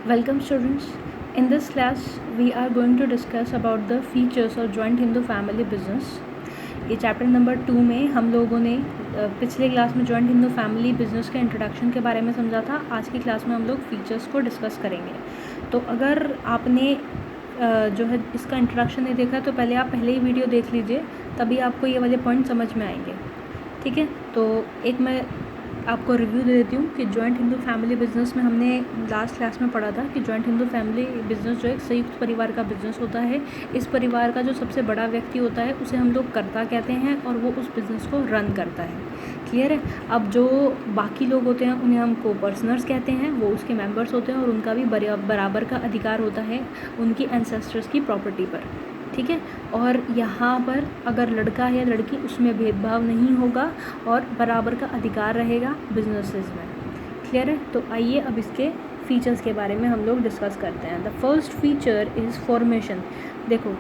Welcome students. In this class we are going to discuss about the features of joint Hindu family business. ये chapter number 2 में हम लोगों ने पिछले class में जॉइंट हिंदू फैमिली बिजनेस के इंट्रोडक्शन के बारे में समझा था। आज की क्लास में हम लोग फीचर्स को डिस्कस करेंगे। तो अगर आपने जो है इसका इंट्रोडक्शन नहीं देखा तो पहले ही वीडियो देख लीजिए, तभी आपको ये वाले पॉइंट समझ में आएंगे। ठीक है, तो एक मैं आपको रिव्यू दे देती हूँ कि जॉइंट हिंदू फैमिली बिजनेस में हमने लास्ट क्लास में पढ़ा था कि जॉइंट हिंदू फैमिली बिजनेस जो एक संयुक्त परिवार का बिजनेस होता है। इस परिवार का जो सबसे बड़ा व्यक्ति होता है उसे हम लोग कर्ता कहते हैं और वो उस बिज़नेस को रन करता है। क्लियर है। अब जो बाकी लोग होते हैं उन्हें हम को पर्सनर्स कहते हैं, वो उसके मेंबर्स होते हैं और उनका भी बराबर का अधिकार होता है उनकी एंसेस्टर्स की प्रॉपर्टी पर। ठीक है, और यहाँ पर अगर लड़का है या लड़की उसमें भेदभाव नहीं होगा और बराबर का अधिकार रहेगा बिजनेसेस में। क्लियर है। तो आइए अब इसके फीचर्स के बारे में हम लोग डिस्कस करते हैं। The first feature is formation. देखो,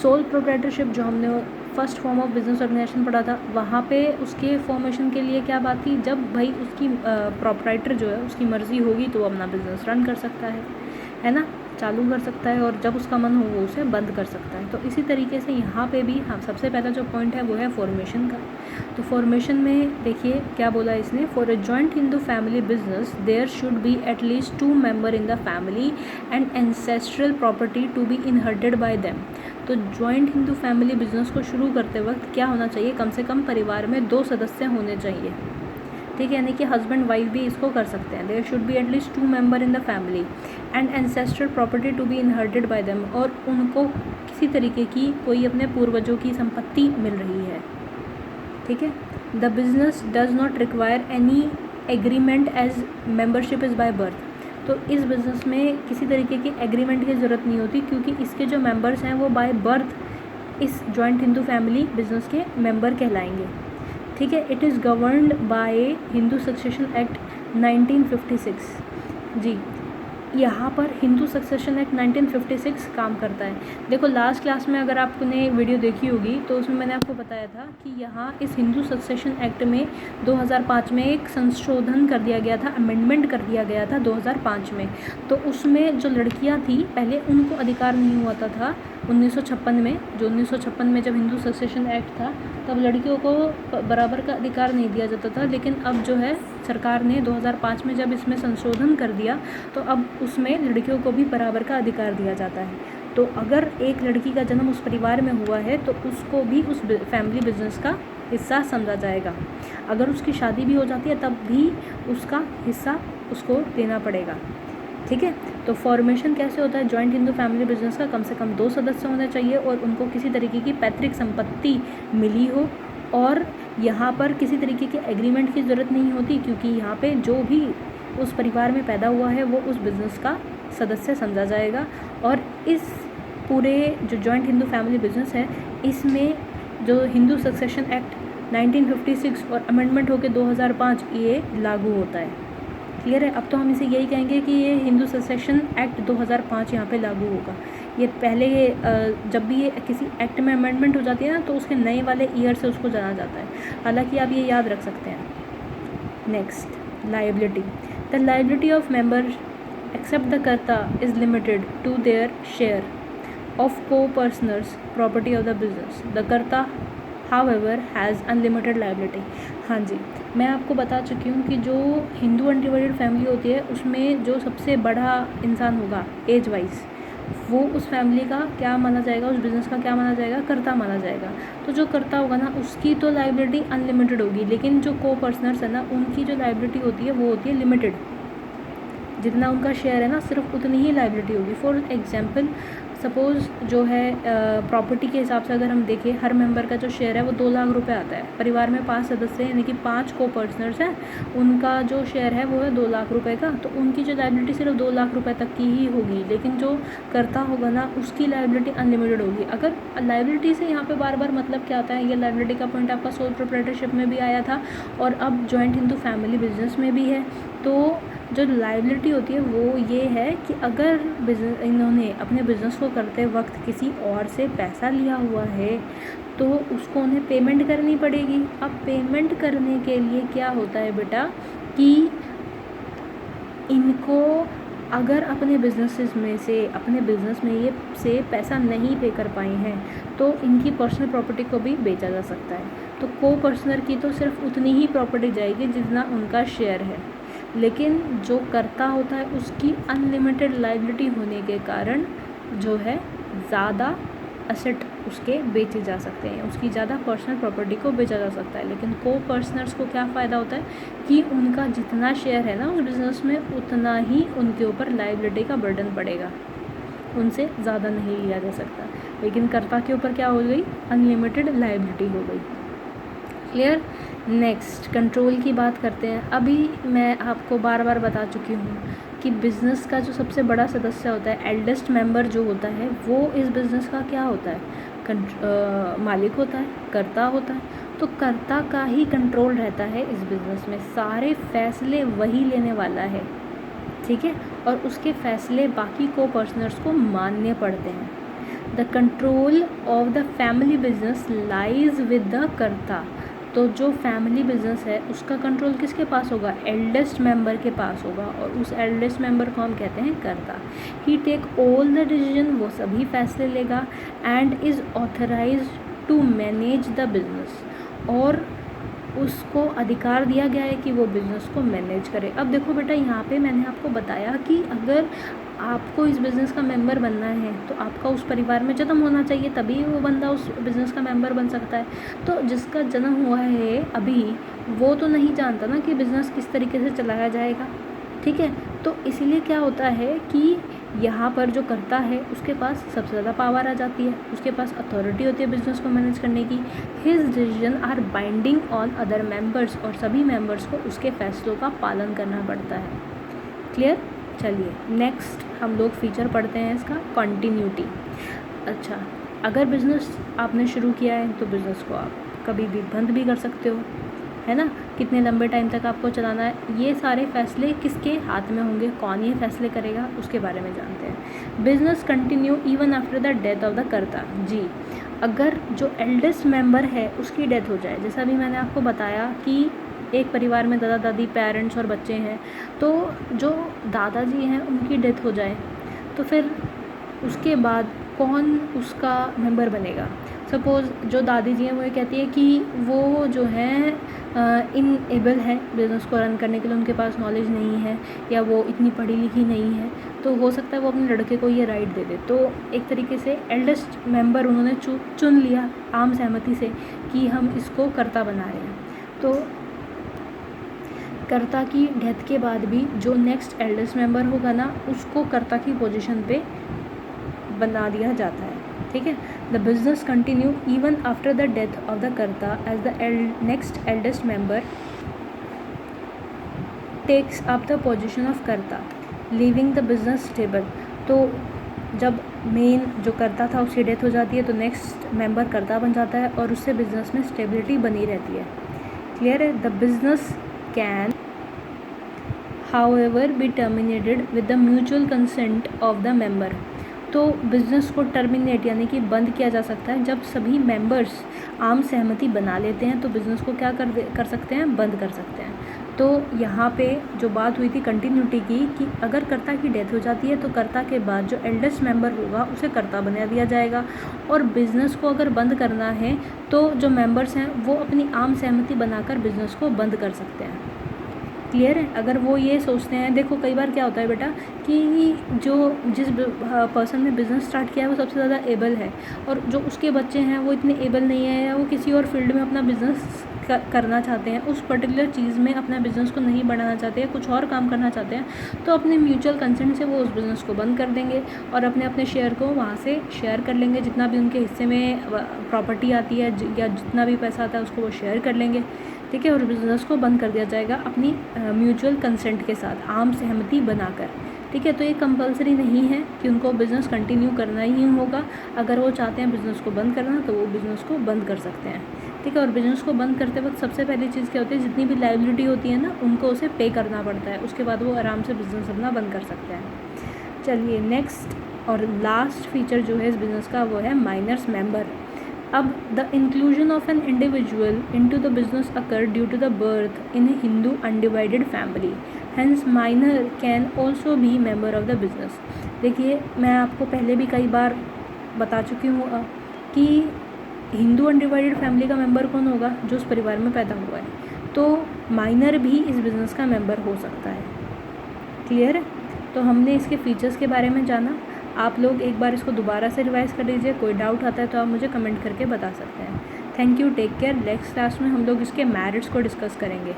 सोल प्रोप्राइटरशिप जो हमने first form of business organization पढ़ा था, वहाँ पे उसके फॉर्मेशन के लिए क्या बात थी, जब भाई उसकी प्रोप्राइटर जो है उसकी मर्ज़ी होगी तो वो अपना बिजनेस रन कर सकता है ना, चालू कर सकता है, और जब उसका मन हो वो उसे बंद कर सकता है। तो इसी तरीके से यहाँ पे भी हाँ सबसे पहला जो पॉइंट है वो है फॉर्मेशन का। तो फॉर्मेशन में देखिए क्या बोला इसने, for a joint Hindu family business there should be at least 2 member in the family and ancestral property to be inherited by them. तो जॉइंट हिंदू फैमिली बिजनेस को शुरू करते वक्त क्या होना चाहिए, कम से कम परिवार में 2 सदस्य होने चाहिए। ठीक है, यानी कि हस्बैंड वाइफ भी इसको कर सकते हैं। There should be at least 2 member in the family and ancestral property to be inherited by them, और उनको किसी तरीके की कोई अपने पूर्वजों की संपत्ति मिल रही है। ठीक है। The business does not require any agreement as membership is by birth. तो इस बिज़नेस में किसी तरीके की एग्रीमेंट की ज़रूरत नहीं होती, क्योंकि इसके जो मेंबर्स हैं वो बाय बर्थ इस जॉइंट हिंदू फैमिली बिजनेस के मेंबर कहलाएंगे। ठीक है। It is governed bye Hindu succession act 1956। जी, यहाँ पर हिंदू सक्सेशन एक्ट 1956 काम करता है। देखो, लास्ट क्लास में अगर आपने वीडियो देखी होगी तो उसमें मैंने आपको बताया था कि यहाँ इस हिंदू सक्सेशन एक्ट में 2005 में एक संशोधन कर दिया गया था, अमेंडमेंट कर दिया गया था 2005 में। तो उसमें जो लड़कियाँ थी पहले उनको अधिकार नहीं हुआ था 1956 में। जो 1956 में जब हिंदू सक्सेशन एक्ट था तब लड़कियों को बराबर का अधिकार नहीं दिया जाता था, लेकिन अब जो है सरकार ने 2005 में जब इसमें संशोधन कर दिया तो अब उसमें लड़कियों को भी बराबर का अधिकार दिया जाता है। तो अगर एक लड़की का जन्म उस परिवार में हुआ है तो उसको भी उस फैमिली बिजनेस का हिस्सा समझा जाएगा। अगर उसकी शादी भी हो जाती है तब भी उसका हिस्सा उसको देना पड़ेगा। ठीक है। तो फॉर्मेशन कैसे होता है, जॉइंट हिंदू फैमिली बिजनेस का कम से कम 2 सदस्य होने चाहिए और उनको किसी तरीके की पैतृक संपत्ति मिली हो, और यहाँ पर किसी तरीके के एग्रीमेंट की ज़रूरत नहीं होती, क्योंकि यहाँ पे जो भी उस परिवार में पैदा हुआ है वो उस बिज़नेस का सदस्य समझा जाएगा। और इस पूरे जो जॉइंट हिंदू फैमिली बिजनेस है इसमें जो हिंदू सक्सेशन एक्ट 1956 और अमेंडमेंट होकर 2005 ये लागू होता है। क्लियर है। अब तो हम इसे यही कहेंगे कि ये हिंदू सक्सेशन एक्ट 2005 यहाँ पे लागू होगा। ये पहले जब भी ये किसी एक्ट में अमेंडमेंट हो जाती है ना तो उसके नए वाले ईयर से उसको जाना जाता है, हालांकि आप ये याद रख सकते हैं। Next, liability. The liability of member except the karta is limited to their share of coparceners property of the business. The karta however has unlimited liability. हाँ जी, मैं आपको बता चुकी हूँ कि जो हिंदू अनडिवाइडेड फैमिली होती है उसमें जो सबसे बड़ा इंसान होगा एज वाइज, वो उस फैमिली का क्या माना जाएगा, उस बिज़नेस का क्या माना जाएगा, कर्ता माना जाएगा। तो जो कर्ता होगा ना उसकी तो लायबिलिटी अनलिमिटेड होगी, लेकिन जो को पर्सनर्स है ना उनकी जो लायबिलिटी होती है वो होती है लिमिटेड। जितना उनका शेयर है ना सिर्फ उतनी ही लायबिलिटी होगी। फॉर एग्जांपल सपोज़ जो है प्रॉपर्टी के हिसाब से अगर हम देखें, हर मेंबर का जो शेयर है वो 2 लाख रुपए आता है। परिवार में 5 सदस्य हैं, यानी कि 5 को पर्सनर्स हैं, उनका जो शेयर है वो है 2 लाख रुपए का। तो उनकी जो लायबिलिटी सिर्फ 2 लाख रुपए तक की ही होगी, लेकिन जो कर्ता होगा ना उसकी लायबिलिटी अनलिमिटेड होगी। अगर लायबिलिटी से यहाँ पे बार बार मतलब क्या आता है, ये लायबिलिटी का पॉइंट आपका सोल प्रोप्राइटरशिप में भी आया था और अब जॉइंट हिंदू फैमिली बिजनेस में भी है। तो जो लायबिलिटी होती है वो ये है कि अगर इन्होंने अपने बिज़नेस को करते वक्त किसी और से पैसा लिया हुआ है तो उसको उन्हें पेमेंट करनी पड़ेगी। अब पेमेंट करने के लिए क्या होता है बेटा कि इनको अगर अपने बिजनेसेस में से अपने बिजनेस में ये से पैसा नहीं पे कर पाए हैं तो इनकी पर्सनल प्रॉपर्टी को भी बेचा जा सकता है। तो को पर्सनर की तो सिर्फ उतनी ही प्रॉपर्टी जाएगी जितना उनका शेयर है, लेकिन जो कर्ता होता है उसकी अनलिमिटेड लायबिलिटी होने के कारण जो है ज़्यादा असेट उसके बेचे जा सकते हैं, उसकी ज़्यादा पर्सनल प्रॉपर्टी को बेचा जा सकता है। लेकिन को पर्सनर्स को क्या फ़ायदा होता है कि उनका जितना शेयर है ना उस बिज़नेस में उतना ही उनके ऊपर लायबिलिटी का बर्डन पड़ेगा, उनसे ज़्यादा नहीं लिया जा सकता। लेकिन कर्ता के ऊपर क्या हो गई, अनलिमिटेड लायबिलिटी हो गई। क्लियर। नेक्स्ट कंट्रोल की बात करते हैं। अभी मैं आपको बार बार बता चुकी हूँ कि बिज़नेस का जो सबसे बड़ा सदस्य होता है, एल्डेस्ट मेंबर जो होता है, वो इस बिज़नेस का क्या होता है, मालिक होता है, कर्ता होता है। तो कर्ता का ही कंट्रोल रहता है इस बिज़नेस में, सारे फैसले वही लेने वाला है, ठीक है, और उसके फैसले बाकी को पर्सनर्स को मानने पड़ते हैं। The control of the family business lies with the कर्ता। तो जो फैमिली बिजनेस है उसका कंट्रोल किसके पास होगा, एल्डेस्ट मेंबर के पास होगा, और उस एल्डेस्ट मेंबर को हम कहते हैं karta. He take all the decision, वो सभी फैसले लेगा, and is authorized to manage the business, और उसको अधिकार दिया गया है कि वो बिज़नेस को मैनेज करे। अब देखो बेटा, यहाँ पे मैंने आपको बताया कि अगर आपको इस बिज़नेस का मेंबर बनना है तो आपका उस परिवार में जन्म होना चाहिए, तभी वो बंदा उस बिज़नेस का मेंबर बन सकता है। तो जिसका जन्म हुआ है अभी, वो तो नहीं जानता ना कि बिज़नेस किस तरीके से चलाया जाएगा, ठीक है। तो इसीलिए क्या होता है कि यहाँ पर जो करता है उसके पास सबसे ज़्यादा पावर आ जाती है, उसके पास अथॉरिटी होती है बिज़नेस को मैनेज करने की। His decision are binding on other members, और सभी मेंबर्स को उसके फैसलों का पालन करना पड़ता है। क्लियर। चलिए नेक्स्ट हम लोग फीचर पढ़ते हैं इसका, कंटिन्यूटी। अच्छा, अगर बिज़नेस आपने शुरू किया है तो बिज़नेस को आप कभी भी बंद भी कर सकते हो, है ना, कितने लंबे टाइम तक आपको चलाना है, ये सारे फैसले किसके हाथ में होंगे, कौन ये फैसले करेगा, उसके बारे में जानते हैं। Business continue even after the death of the कर्ता। जी, अगर जो एल्डेस्ट मेंबर है उसकी डेथ हो जाए, जैसा भी मैंने आपको बताया कि एक परिवार में दादा दादी, पेरेंट्स और बच्चे हैं, तो जो दादाजी हैं उनकी डेथ हो जाए तो फिर उसके बाद कौन उसका मेंबर बनेगा। सपोज़ जो दादी जी हैं वो ये कहती है कि वो जो हैं इनएबल है बिज़नेस को रन करने के लिए, उनके पास नॉलेज नहीं है या वो इतनी पढ़ी लिखी नहीं है, तो हो सकता है वो अपने लड़के को ये राइट दे दे। तो एक तरीके से एल्डेस्ट मेंबर उन्होंने चुन लिया आम सहमति से कि हम इसको कर्ता बना रहे हैं। तो कर्ता की डेथ के बाद भी जो नेक्स्ट एल्डेस्ट मेंबर होगा ना, उसको कर्ता की पोजीशन पे बना दिया जाता है, ठीक है। The business continue even after the death of the karta as the next eldest member takes up the position of karta leaving the business stable. तो जब मेन जो कर्ता था उसकी डेथ हो जाती है तो नेक्स्ट मेंबर कर्ता बन जाता है और उससे बिजनेस में स्टेबिलिटी बनी रहती है। क्लियर है। The business can however be terminated with the mutual consent of the member। तो बिज़नेस को टर्मिनेट यानी कि बंद किया जा सकता है जब सभी मेंबर्स आम सहमति बना लेते हैं, तो बिज़नेस को क्या कर सकते हैं, बंद कर सकते हैं। तो यहाँ पे जो बात हुई थी कंटिन्यूटी की, कि अगर कर्ता की डेथ हो जाती है तो कर्ता के बाद जो एल्डेस्ट मेंबर होगा उसे कर्ता बना दिया जाएगा, और बिज़नेस को अगर बंद करना है तो जो मेंबर्स हैं वो अपनी आम सहमति बनाकर बिज़नेस को बंद कर सकते हैं। क्लियर है। अगर वो ये सोचते हैं, देखो कई बार क्या होता है बेटा कि जो जिस पर्सन ने बिज़नेस स्टार्ट किया है वो सबसे ज़्यादा एबल है, और जो उसके बच्चे हैं वो इतने एबल नहीं है, या वो किसी और फील्ड में अपना बिज़नेस करना चाहते हैं, उस पर्टिकुलर चीज़ में अपना बिज़नेस को नहीं बढ़ाना चाहते हैं, कुछ और काम करना चाहते हैं, तो अपने म्यूचुअल कंसेंट से वो उस बिज़नेस को बंद कर देंगे और अपने अपने शेयर को वहाँ से शेयर कर लेंगे। जितना भी उनके हिस्से में प्रॉपर्टी आती है या जितना भी पैसा आता है उसको वो शेयर कर लेंगे, ठीक है, और बिज़नेस को बंद कर दिया जाएगा अपनी म्यूचुअल कंसेंट के साथ, आम सहमति बनाकर, ठीक है। तो ये कंपलसरी नहीं है कि उनको बिज़नेस कंटिन्यू करना ही होगा। अगर वो चाहते हैं बिज़नेस को बंद करना तो वो बिज़नेस को बंद कर सकते हैं, ठीक है। और बिज़नेस को बंद करते वक्त सबसे पहली चीज़ क्या होती है, जितनी भी लायबिलिटी होती है ना उनको उसे पे करना पड़ता है, उसके बाद वो आराम से बिज़नेस अपना बंद कर सकते हैं। चलिए नेक्स्ट और लास्ट फीचर जो है इस बिज़नेस का वो है माइनर्स मेंबर। अब the inclusion of an individual into the business occur due to the birth in a Hindu undivided family. Hence minor can also be member of the business. देखिए, मैं आपको पहले भी कई बार बता चुकी हूँ कि हिंदू अनडिवाइडेड फैमिली का मेंबर कौन होगा, जो उस परिवार में पैदा हुआ है। तो माइनर भी इस बिज़नेस का मेंबर हो सकता है। क्लियर है? तो हमने इसके फीचर्स के बारे में जाना। आप लोग एक बार इसको दोबारा से रिवाइज़ कर लीजिए। कोई डाउट आता है तो आप मुझे कमेंट करके बता सकते हैं। Thank you, take care. Next class में हम लोग इसके मेरिट्स को डिस्कस करेंगे।